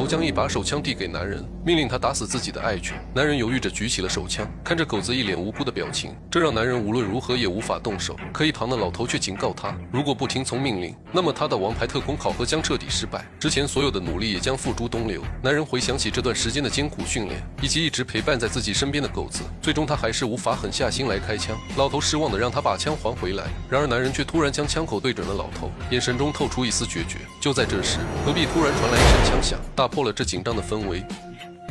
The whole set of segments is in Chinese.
头将一把手枪递给男人，命令他打死自己的爱犬。男人犹豫着举起了手枪，看着狗子一脸无辜的表情，这让男人无论如何也无法动手。可一旁的老头却警告他，如果不听从命令，那么他的王牌特工考核将彻底失败，之前所有的努力也将付诸东流。男人回想起这段时间的艰苦训练，以及一直陪伴在自己身边的狗子，最终他还是无法狠下心来开枪。老头失望的让他把枪还回来，然而男人却突然将枪口对准了老头，眼神中透出一丝决绝。就在这时，隔壁突然传来一声枪响，打破了这紧张的氛围。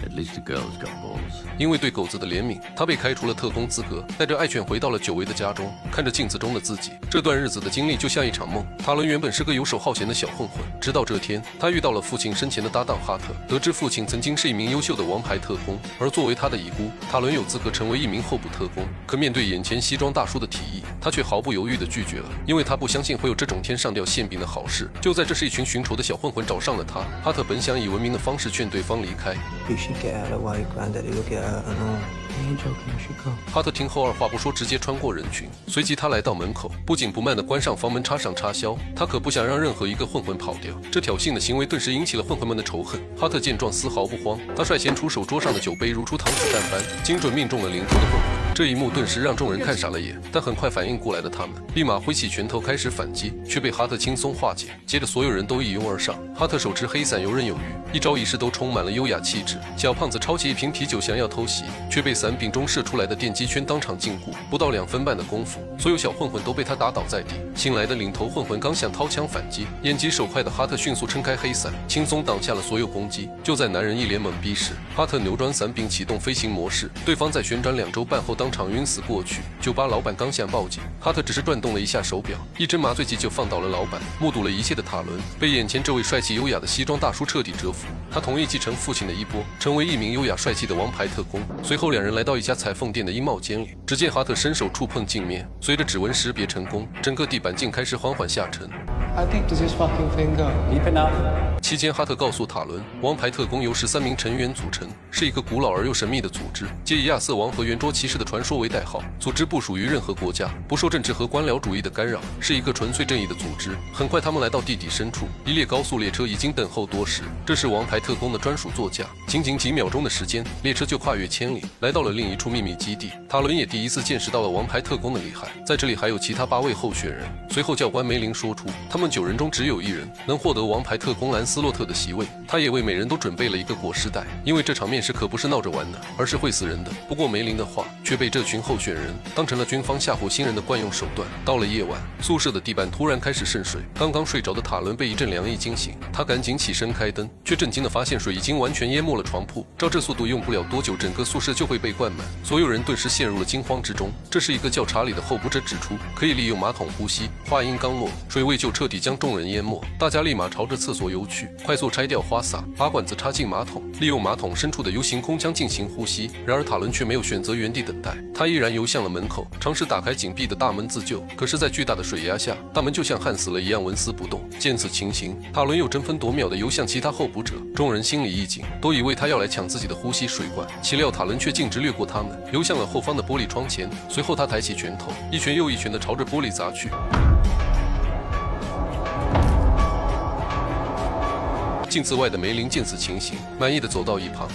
At least the girl's got balls. 因为对狗子的怜悯，他被开除了特工资格，带着爱犬回到了久违的家中，看着镜子中的自己，这段日子的经历就像一场梦。塔伦原本是个游手好闲的小混混，直到这天，他遇到了父亲生前的搭档哈特，得知父亲曾经是一名优秀的王牌特工，而作为他的遗孤，塔伦有资格成为一名候补特工。可面对眼前西装大叔的提议，他却毫不犹豫地拒绝了，因为他不相信会有这种天上掉馅饼的好事。就在这时，一群寻仇的小混混找上了他，哈特本想以文明的方式劝对方离开。You should get out of the way, Granddaddy will get out and all. You ain't joking, you should go. 哈特听后二话不说，直接穿过人群，随即他来到门口，不紧不慢地关上房门，插上插销。他可不想让任何一个混混跑掉，这挑衅的行为顿时引起了混混们的仇恨。哈特见状丝毫不慌，他率先出手，桌上的酒杯如出糖子弹般，精准命中了领头的混混。这一幕顿时让众人看傻了眼，但很快反应过来的他们，立马挥起拳头开始反击，却被哈特轻松化解。接着所有人都一拥而上，哈特手持黑伞游刃有余，一招一式都充满了优雅气质。小胖子抄起一瓶啤酒想要偷袭，却被伞柄中射出来的电击圈当场禁锢。不到2分半的功夫，所有小混混都被他打倒在地。新来的领头混混刚想掏枪反击，眼疾手快的哈特迅速撑开黑伞，轻松挡下了所有攻击。就在男人一脸懵逼时，哈特扭转伞柄启动飞行模式，对方在旋转2周半后当场晕死过去。酒吧老板刚想报警，哈特只是转动了一下手表，一针麻醉剂就放倒了老板。目睹了一切的塔伦被眼前这位帅气优雅的西装大叔彻底折服，他同意继承父亲的衣钵，成为一名优雅帅气的王牌特工。随后两人来到一家裁缝店的衣帽间里，只见哈特伸手触碰镜面，随着指纹识别成功，整个地板竟开始缓缓下沉。 How deep does this fucking thing go? Deep enough. 期间，哈特告诉塔伦，王牌特工由13名成员组成，是一个古老而又神秘的组织，借以亚瑟王和圆桌骑士的传说为代号。组织不属于任何国家，不受政治和官僚主义的干扰，是一个纯粹正义的组织。很快，他们来到地底深处，一列高速列车已经等候多时，这是王牌特工的专属座驾。仅仅几秒钟的时间，列车就跨越千里，来到了另一处秘密基地。塔伦也第一次见识到了王牌特工的厉害。在这里还有其他8位候选人。随后，教官梅林说出，他们9人中只有1人能获得王牌特工兰斯洛特的席位。他也为每人都准备了一个果实袋，因为这场面试可不是闹着玩的，而是会死人的。不过梅林的话却被这群候选人当成了军方吓唬新人的惯用手段。到了夜晚，宿舍的地板突然开始渗水，刚刚睡着的塔伦被一阵凉意惊醒，他赶紧起身开灯，却震惊地发现水已经完全淹没了床铺。照这速度，用不了多久，整个宿舍就会被灌满。所有人顿时陷入了惊慌之中。这是一个叫查理的候补者指出，可以利用马桶呼吸。话音刚落，水位就彻底将众人淹没，大家立马朝着厕所游去，快速拆掉花洒，把管子插进马桶，利用马桶深处的 U 型空腔进行呼吸。然而塔伦却没有选择原地等待，他依然游向了门口，尝试打开紧闭的大门自救。可是，在巨大的水压下，大门就像焊死了一样纹丝不动。见此情形，塔伦又争分夺秒地游向其他候补者，众人心里一紧，都以为他要来抢自己的呼吸水管，岂料塔伦却径直掠过他们，游向了后方的玻璃窗前。随后他抬起拳头，一拳又一拳地朝着玻璃砸去。镜子外的梅林见此情形，满意的走到一旁。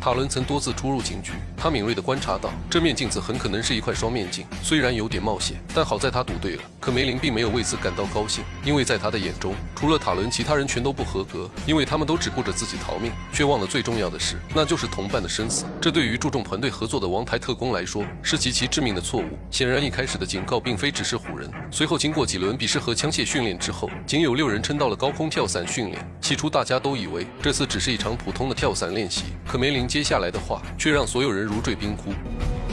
塔伦曾多次出入警局，他敏锐地观察到，这面镜子很可能是一块双面镜。虽然有点冒险，但好在他赌对了。可梅林并没有为此感到高兴，因为在他的眼中，除了塔伦，其他人全都不合格，因为他们都只顾着自己逃命，却忘了最重要的事，那就是同伴的生死。这对于注重团队合作的王牌特工来说，是极其致命的错误。显然，一开始的警告并非只是唬人。随后，经过几轮笔试和枪械训练之后，仅有6人撑到了高空跳伞训练。起初，大家都以为这次只是一场普通的跳伞练习，可梅林接下来的话却让所有人如坠冰窟。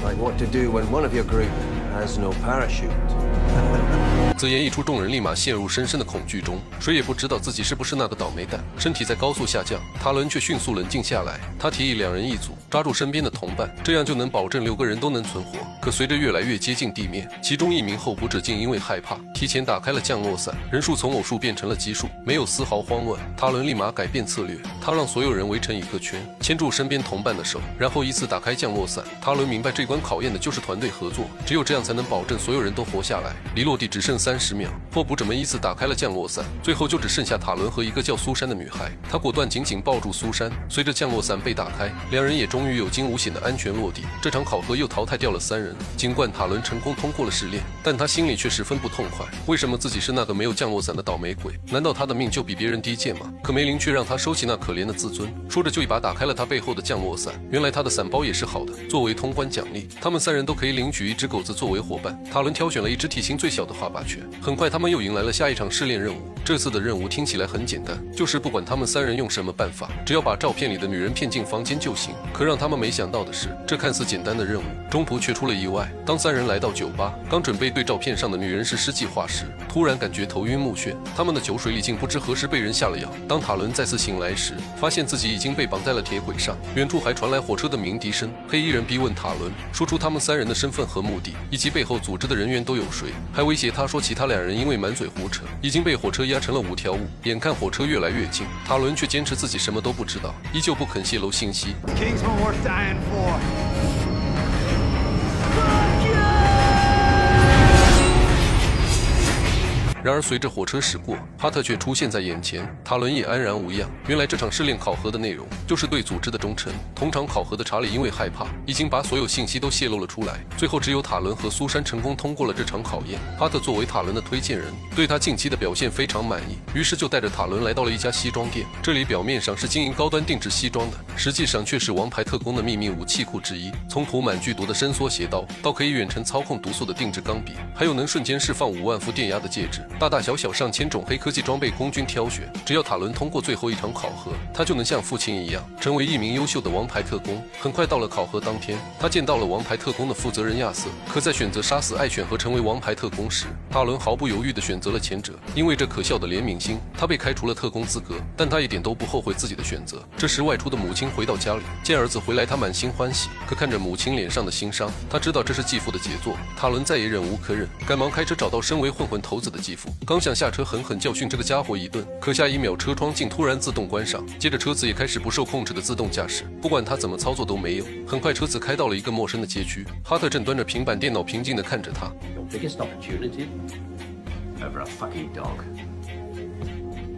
Like what to do when one of your group has no parachute. 此言一出，众人立马陷入深深的恐惧中，谁也不知道自己是不是那个倒霉蛋。身体在高速下降，塔伦却迅速冷静下来。他提议2人一组，抓住身边的同伴，这样就能保证6个人都能存活。可随着越来越接近地面，其中1名候补者竟因为害怕，提前打开了降落伞，人数从偶数变成了奇数，没有丝毫慌乱。塔伦立马改变策略，他让所有人围成一个圈，牵住身边同伴的手，然后依次打开降落伞。塔伦明白这关考验的就是团队合作，只有这样才能保证所有人都活下来。离落地只剩3 30秒，霍普这么依次打开了降落伞，最后就只剩下塔伦和一个叫苏珊的女孩。他果断紧紧抱住苏珊，随着降落伞被打开，两人也终于有惊无险的安全落地。这场考核又淘汰掉了3人。尽管塔伦成功通过了试炼，但他心里却十分不痛快。为什么自己是那个没有降落伞的倒霉鬼？难道他的命就比别人低贱吗？可梅林却让他收起那可怜的自尊，说着就一把打开了他背后的降落伞。原来他的伞包也是好的，作为通关奖励，他们3人都可以领取一只狗子作为伙伴。塔伦挑选了一只体型最小的花靶犬。很快他们又迎来了下一场试炼任务。这次的任务听起来很简单，就是不管他们3人用什么办法，只要把照片里的女人骗进房间就行。可让他们没想到的是，这看似简单的任务中途却出了意外。当3人来到酒吧，刚准备对照片上的女人实施计划时，突然感觉头晕目眩，他们的酒水里竟不知何时被人下了药。当塔伦再次醒来时，发现自己已经被绑在了铁轨上，远处还传来火车的鸣笛声。黑衣人逼问塔伦，说出他们3人的身份和目的，以及背后组织的人员都有谁，还威胁他说其他2人因为满嘴胡扯，已经被火车压成了5条5。眼看火车越来越近，塔伦却坚持自己什么都不知道，依旧不肯泄露信息。Kingsman worth dying for. 然而随着火车驶过，哈特却出现在眼前，塔伦也安然无恙。原来这场试炼考核的内容就是对组织的忠诚。同场考核的查理因为害怕，已经把所有信息都泄露了出来。最后只有塔伦和苏珊成功通过了这场考验。哈特作为塔伦的推荐人，对他近期的表现非常满意，于是就带着塔伦来到了一家西装店。这里表面上是经营高端定制西装的，实际上却是王牌特工的秘密武器库之一。从涂满剧毒的伸缩斜刀，到可以远程操控毒素的定制钢笔，还有能瞬间释放5万伏电压的戒指。大大小小上千种黑科技装备供君挑选，只要塔伦通过最后一场考核，他就能像父亲一样成为一名优秀的王牌特工。很快到了考核当天，他见到了王牌特工的负责人亚瑟。可在选择杀死爱犬和成为王牌特工时，塔伦毫不犹豫地选择了前者。因为这可笑的怜悯心，他被开除了特工资格，但他一点都不后悔自己的选择。这时外出的母亲回到家里，见儿子回来，他满心欢喜。可看着母亲脸上的心伤，他知道这是继父的杰作。塔伦再也忍无可忍，赶忙开车找到身为混混头子的继父。刚想下车狠狠教训这个家伙一顿，可下一秒车窗竟突然自动关上，接着车子也开始不受控制的自动驾驶，不管他怎么操作都没有。很快车子开到了一个陌生的街区，哈特正端着平板电脑平静地看着他。 Your biggest opportunity? Over a fucking dog.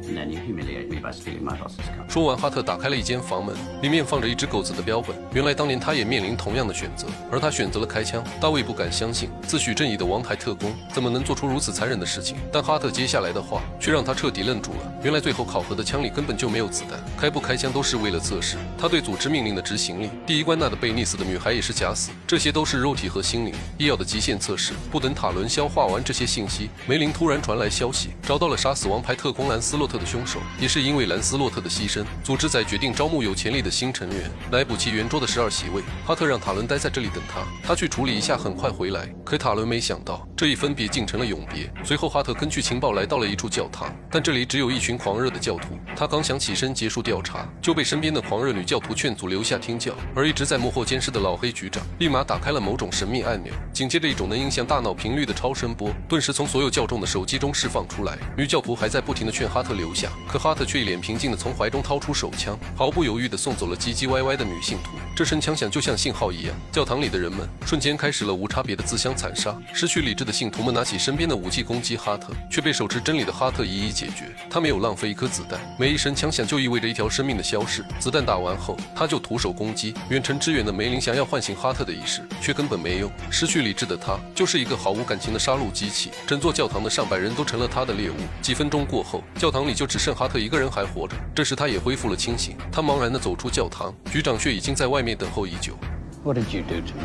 And then you humiliate me by stealing my boss's car. 说完，哈特打开了一间房门，里面放着一只狗子的标本。原来当年他也面临同样的选择，而他选择了开枪。大卫不敢相信，自诩正义的王牌特工怎么能做出如此残忍的事情？但哈特接下来的话却让他彻底愣住了。原来最后考核的枪里根本就没有子弹，开不开枪都是为了测试他对组织命令的执行力。第一关那的被溺死的女孩也是假死，这些都是肉体和心灵医药的极限测试。不等塔伦消化完这些信息，梅林突然传来消息，找到了杀死王牌特工兰斯洛特的凶手。也是因为兰斯洛特的牺牲，组织在决定招募有潜力的新成员，来补齐圆桌的12席位。哈特让塔伦待在这里等他去处理一下，很快回来。可塔伦没想到，这一分别竟成了永别。随后哈特根据情报来到了一处教堂，但这里只有一群狂热的教徒。他刚想起身结束调查，就被身边的狂热女教徒劝阻留下听教。而一直在幕后监视的老黑局长立马打开了某种神秘按钮，紧接着一种能影响大脑频率的超声波顿时从所有教众的手机中释放出来。女教徒还在不停地劝哈特留下，可哈特却一脸平静地从怀中掏出手枪，毫不犹豫地送走了唧唧歪歪的女信徒。这声枪响就像信号一样，教堂里的人们瞬间开始了无差别的自相残杀。失去理智的信徒们拿起身边的武器攻击哈特，却被手持真理的哈特一一解决。他没有浪费一颗子弹，每一声枪响就意味着一条生命的消逝。子弹打完后，他就徒手攻击。远程支援的梅林想要唤醒哈特的意识，却根本没用。失去理智的他就是一个毫无感情的杀戮机器。整座教堂的上百人都成了他的猎物。几分钟过后，教堂里就只剩哈特一个人还活着。这时他也恢复了清醒，他茫然地走出教堂，局长却已经在外面等候已久。 What did you do to me?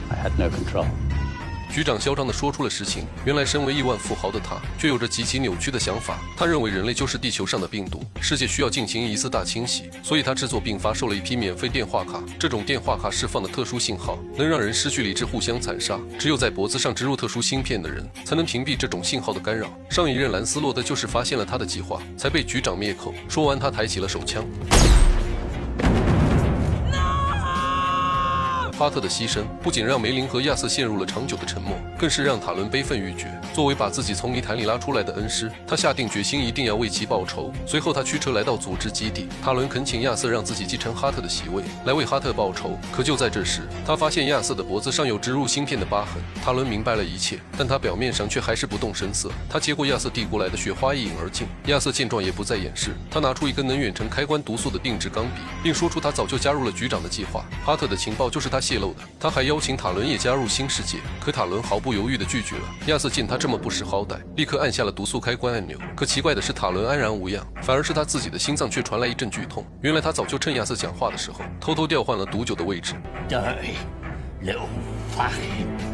I had no control. 局长嚣张地说出了实情。原来身为亿万富豪的他，却有着极其扭曲的想法。他认为人类就是地球上的病毒，世界需要进行一次大清洗，所以他制作并发售了一批免费电话卡。这种电话卡释放的特殊信号，能让人失去理智，互相残杀。只有在脖子上植入特殊芯片的人，才能屏蔽这种信号的干扰。上一任兰斯洛特就是发现了他的计划，才被局长灭口。说完，他抬起了手枪。哈特的牺牲不仅让梅林和亚瑟陷入了长久的沉默，更是让塔伦悲愤欲绝。作为把自己从泥潭里拉出来的恩师，他下定决心一定要为其报仇。随后他驱车来到组织基地，塔伦恳请亚瑟让自己继承哈特的席位，来为哈特报仇。可就在这时，他发现亚瑟的脖子上有植入芯片的疤痕。塔伦明白了一切，但他表面上却还是不动声色。他接过亚瑟递过来的雪花一饮而尽。亚瑟见状也不再掩饰，他拿出一根能远程开关毒素的定制钢笔，并说出他早就加入了局长的计划。哈特的情报就是他泄露的。他还邀请塔伦也加入新世界，可塔伦毫不犹豫地拒绝了。亚瑟见他这么不识好歹，立刻按下了毒素开关按钮。可奇怪的是，塔伦安然无恙，反而是他自己的心脏却传来一阵剧痛。原来他早就趁亚瑟讲话的时候，偷偷调换了毒酒的位置。Dirty little fucking。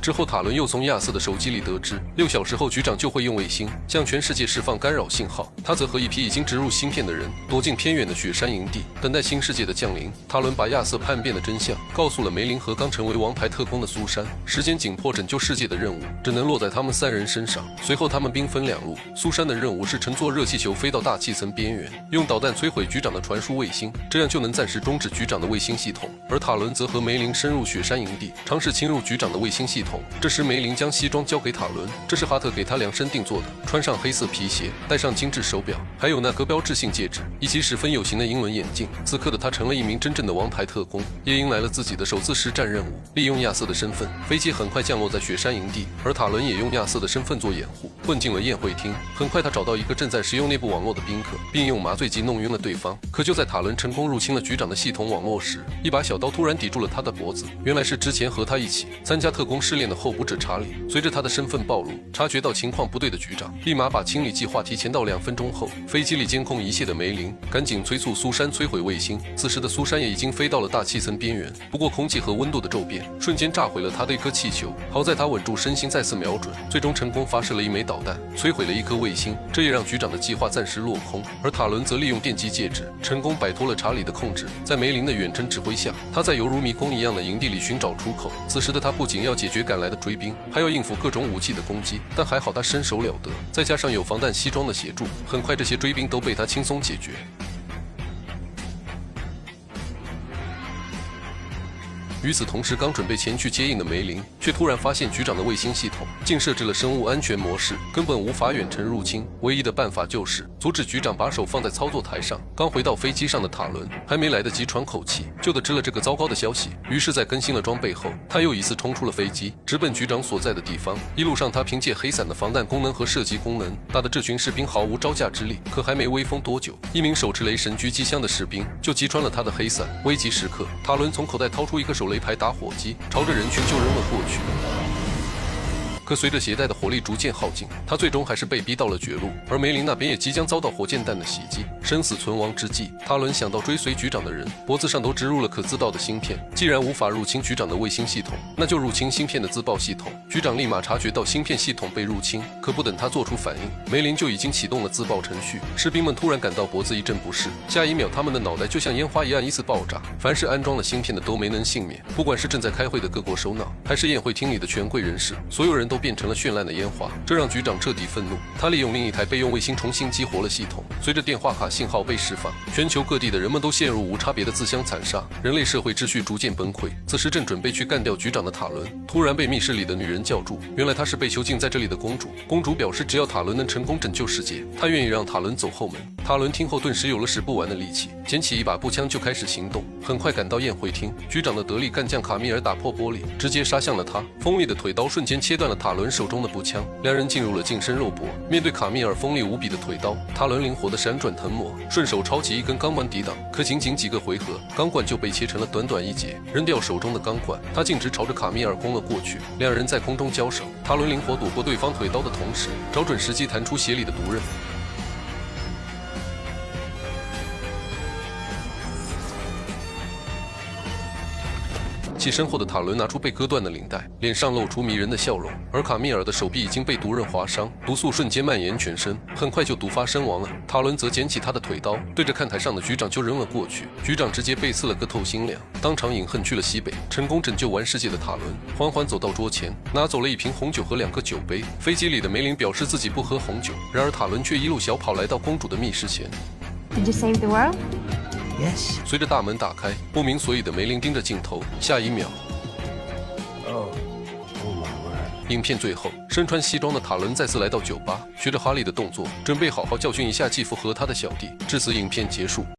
之后，塔伦又从亚瑟的手机里得知，6小时后局长就会用卫星向全世界释放干扰信号。他则和一批已经植入芯片的人躲进偏远的雪山营地，等待新世界的降临。塔伦把亚瑟叛变的真相告诉了梅林和刚成为王牌特工的苏珊。时间紧迫，拯救世界的任务只能落在他们3人身上。随后，他们兵分两路。苏珊的任务是乘坐热气球飞到大气层边缘，用导弹摧毁局长的传输卫星，这样就能暂时终止局长的卫星系统。而塔伦则和梅林深入雪山营地，尝试侵入局长的卫星系统。这时梅林将西装交给塔伦，这是哈特给他量身定做的，穿上黑色皮鞋，戴上精致手表，还有那个标志性戒指，以及十分有型的英文眼镜。此刻的他成了一名真正的王牌特工，也迎来了自己的首次实战任务。利用亚瑟的身份，飞机很快降落在雪山营地，而塔伦也用亚瑟的身份做掩护，混进了宴会厅。很快他找到一个正在使用内部网络的宾客，并用麻醉剂弄晕了对方。可就在塔伦成功入侵了局长的系统网络时，一把小刀突然抵住了他的脖子。原来是之前和他一起参加特工试炼的候补者查理。随着他的身份暴露，察觉到情况不对的局长立马把清理计划提前到2分钟后。飞机里监控一切的梅林赶紧催促苏珊摧毁卫星。此时的苏珊也已经飞到了大气层边缘，不过空气和温度的骤变瞬间炸毁了他的一颗气球。好在他稳住身形，再次瞄准，最终成功发射了一枚导弹，摧毁了一颗卫星。这也让局长的计划暂时落空。而塔伦则利用电击戒指成功摆脱了查理的控制。在梅林的远程指挥下，他在犹如迷宫一样的营地里寻找出口。此时的他不仅要解决赶来的追兵，还要应付各种武器的攻击，但还好他身手了得，再加上有防弹西装的协助，很快这些追兵都被他轻松解决。与此同时，刚准备前去接应的梅林却突然发现局长的卫星系统竟设置了生物安全模式，根本无法远程入侵。唯一的办法就是阻止局长把手放在操作台上。刚回到飞机上的塔伦还没来得及喘口气，就得知了这个糟糕的消息。于是，在更新了装备后，他又一次冲出了飞机，直奔局长所在的地方。一路上，他凭借黑伞的防弹功能和射击功能，打得这群士兵毫无招架之力。可还没威风多久，一名手持雷神狙击枪的士兵就击穿了他的黑伞。危急时刻，塔伦从口袋掏出一个手雷牌打火机，朝着人群就扔了过去。可随着携带的火力逐渐耗尽，他最终还是被逼到了绝路。而梅林那边也即将遭到火箭弹的袭击，生死存亡之际，塔伦想到追随局长的人脖子上都植入了可自爆的芯片，既然无法入侵局长的卫星系统，那就入侵芯片的自爆系统。局长立马察觉到芯片系统被入侵，可不等他做出反应，梅林就已经启动了自爆程序。士兵们突然感到脖子一阵不适，下一秒他们的脑袋就像烟花一样依次爆炸。凡是安装了芯片的都没能幸免，不管是正在开会的各国首脑，还是宴会厅里的权贵人士，所有人都变成了绚烂的烟花，这让局长彻底愤怒。他利用另一台备用卫星重新激活了系统。随着电话卡信号被释放，全球各地的人们都陷入无差别的自相残杀，人类社会秩序逐渐崩溃。此时正准备去干掉局长的塔伦突然被密室里的女人叫住，原来她是被囚禁在这里的公主。公主表示只要塔伦能成功拯救世界，她愿意让塔伦走后门。塔伦听后顿时有了使不完的力气，捡起一把步枪就开始行动。很快赶到宴会厅，局长的得力干将卡米尔打破玻璃，直接杀向了他。锋利的腿刀瞬间切断了塔伦手中的步枪，两人进入了近身肉搏。面对卡米尔锋利无比的腿刀，塔伦灵活的闪转腾挪，顺手抄起一根钢管抵挡。可仅仅几个回合，钢管就被切成了短短一截。扔掉手中的钢管，他径直朝着卡米尔攻了过去。两人在空中交手，塔伦灵活躲过对方腿刀的同时，找准时机弹出鞋里的毒刃。起身后的塔伦拿出被割断的领带，脸上露出迷人的笑容，而卡米尔的手臂已经被毒刃划伤，毒素瞬间蔓延全身，很快就毒发身亡了。塔伦则捡起他的腿刀，对着看台上的局长就扔了过去，局长直接被刺了个透心凉，当场饮恨去了西北。成功拯救完世界的塔伦缓缓走到桌前，拿走了一瓶红酒和2个酒杯。飞机里的梅林表示自己不喝红酒，然而塔伦却一路小跑来到公主的密室前。Did you save the world? Yes. 随着大门打开，不明所以的梅林盯着镜头，下一秒， Oh my word. 影片最后，身穿西装的塔伦再次来到酒吧，学着哈利的动作，准备好好教训一下继父和他的小弟。至此，影片结束。